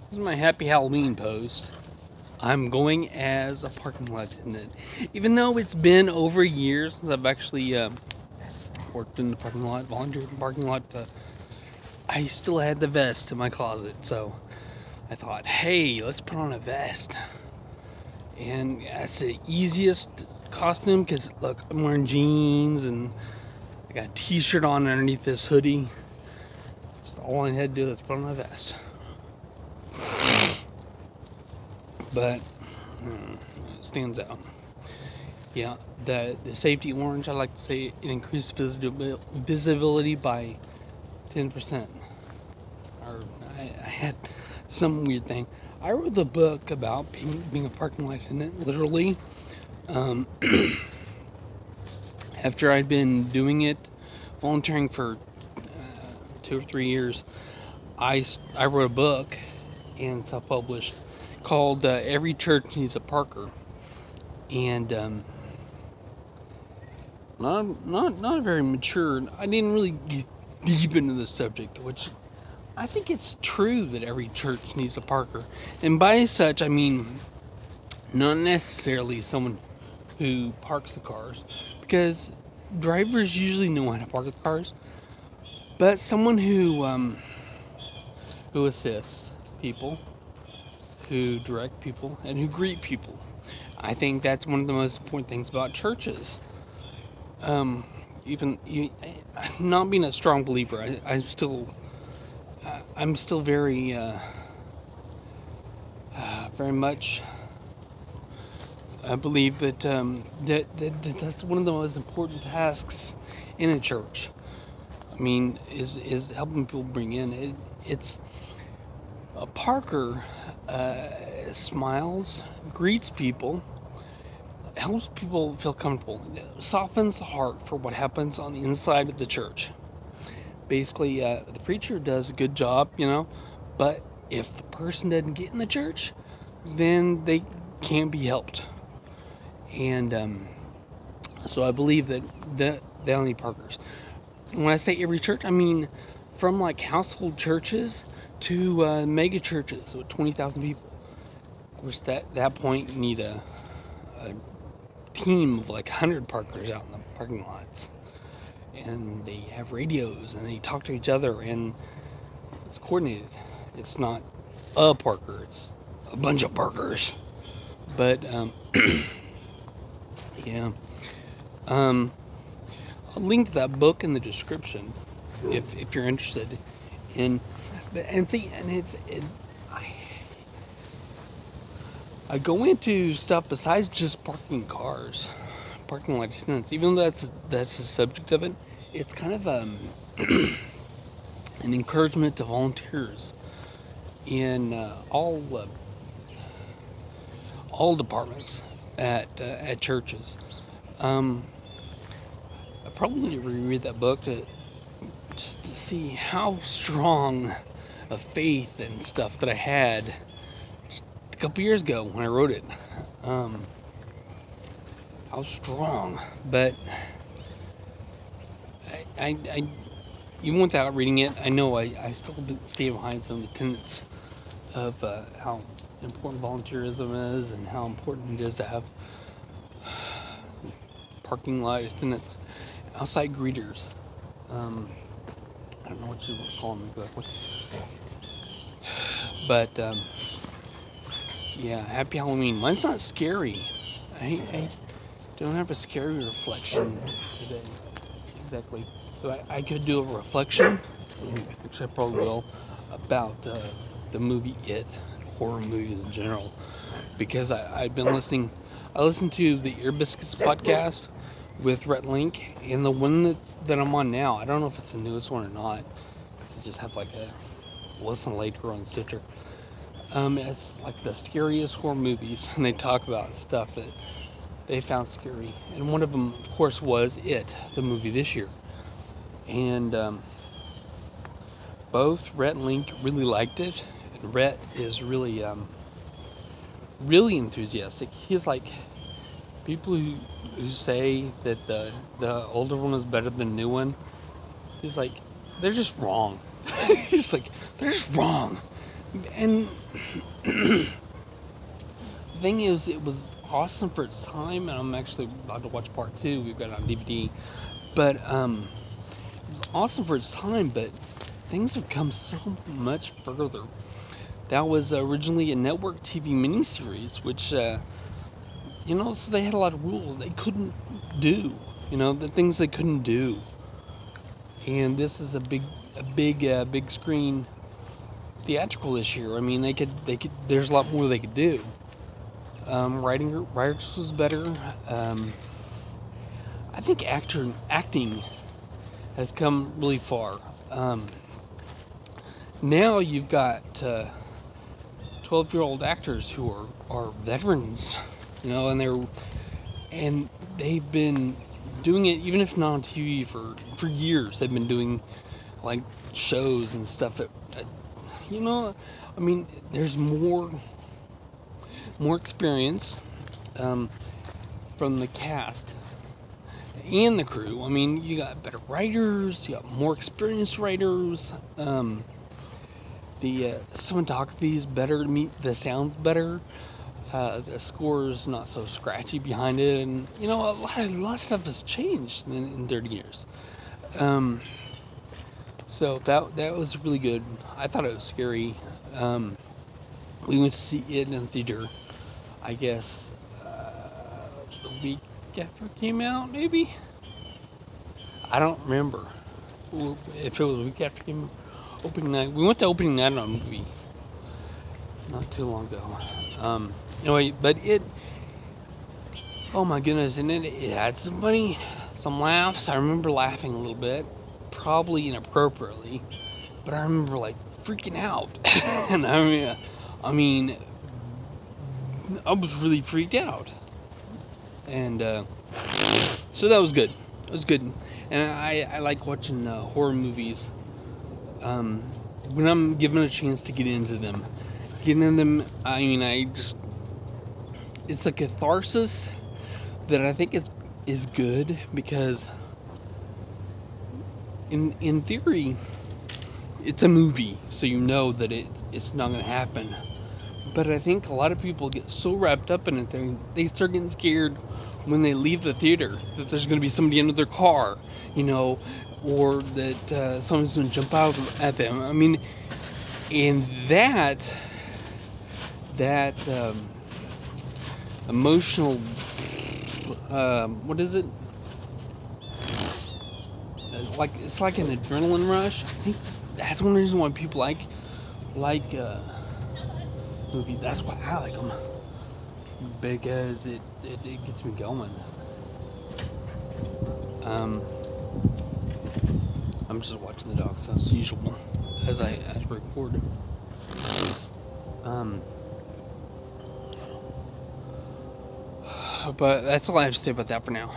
This is my Happy Halloween post. I'm going as a parking lot attendant. Even though it's been over years since I've actually worked in the parking lot, volunteered in the parking lot, I still had the vest in my closet. So I thought, hey, let's put on a vest. And that's the easiest costume because, look, I'm wearing jeans and I got a t-shirt on underneath this hoodie. So all I had to do was put on a vest. But it stands out. Yeah, the safety orange, I like to say it increased visibility by 10%. Or I had some weird thing. I wrote a book about being a parking lot attendant, literally. Um, after I'd been doing it, volunteering for 2 or 3 years, I wrote a book and self-published called "Every Church Needs a Parker," and not very mature. I didn't really get deep into the subject, which I think it's true that every church needs a parker, and by such I mean not necessarily someone who parks the cars, because drivers usually know how to park the cars, but someone who assists people, who direct people, and who greet people. I think that's one of the most important things about churches. Um, even not being a strong believer, I'm still very much. I believe that's one of the most important tasks in a church. I mean, is helping people bring in it's a Parker smiles, greets people, helps people feel comfortable, softens the heart for what happens on the inside of the church. Basically, the preacher does a good job, but if the person doesn't get in the church, then they can't be helped. And so I believe that they only need Parkers. When I say every church, I mean from like household churches to mega churches with 20,000 people. Of course, that point you need a team of like 100 Parkers out in the parking lots, and they have radios and they talk to each other, and it's coordinated. It's not a Parker; it's a bunch of Parkers. But yeah, um, I'll link to that book in the description if you're interested. And see, and I go into stuff besides just parking cars, parking lot attendants. Even though that's the subject of it, it's kind of an encouragement to volunteers in all departments at churches. I probably need to reread that book just to see how strong of faith and stuff that I had just a couple years ago when I wrote it. How strong, but I even without reading it, I know I still stay behind some of the tenets of how important volunteerism is and how important it is to have parking lot attendants, outside greeters. I don't know what you would call them exactly, but yeah, Happy Halloween. Mine's not scary. I don't have a scary reflection today exactly. So I could do a reflection, which I probably will, about the movie It, horror movies in general, because I've been listening. I listened to the Ear Biscuits podcast with Rhett Link, and the one that I'm on now. I don't know if it's the newest one or not. I just have like a listen later on Stitcher. It's like the scariest horror movies, and they talk about stuff that they found scary. And one of them, of course, was It, the movie this year. And both Rhett and Link really liked it. And Rhett is really, really enthusiastic. He's like, people who say that the older one is better than the new one, he's like, they're just wrong. He's like, they're just wrong. And the thing is, it was awesome for its time, and I'm actually about to watch part two. We've got it on DVD, but it was awesome for its time. But things have come so much further. That was originally a network TV miniseries, which so they had a lot of rules they couldn't do. The things they couldn't do. And this is a big screen theatrical this year. I mean, they could. There's a lot more they could do. Writers was better. I think acting has come really far. Now you've got 12-year-old actors who are veterans, and they've been doing it, even if not on TV, for years. They've been doing like shows and stuff that I mean, there's more experience from the cast and the crew. I mean, you got better writers, you got more experienced writers. The cinematography is better to me. The sound's better. The score is not so scratchy behind it, and a lot of stuff has changed in 30 years. So that was really good. I thought it was scary. We went to see it in the theater, I guess, the week after it came out, maybe? I don't remember if it was a week after it came out. Opening night. We went to opening night on a movie not too long ago. Anyway, but oh my goodness, and it had some laughs. I remember laughing a little bit, probably inappropriately, but I remember like freaking out. And I mean, I was really freaked out. And so that was good. It was good. And I like watching horror movies when I'm given a chance to get into them. I mean, it's a catharsis that I think is good, because in theory it's a movie, so you know that it's not going to happen. But I think a lot of people get so wrapped up in it, they start getting scared when they leave the theater that there's going to be somebody under their car, or that someone's going to jump out at them. I mean, and that emotional, what is it? It's like an adrenaline rush. I think that's one reason why people like movies. That's why I like them, because it gets me going. I'm just watching the dogs as usual as I record. But that's all I have to say about that for now.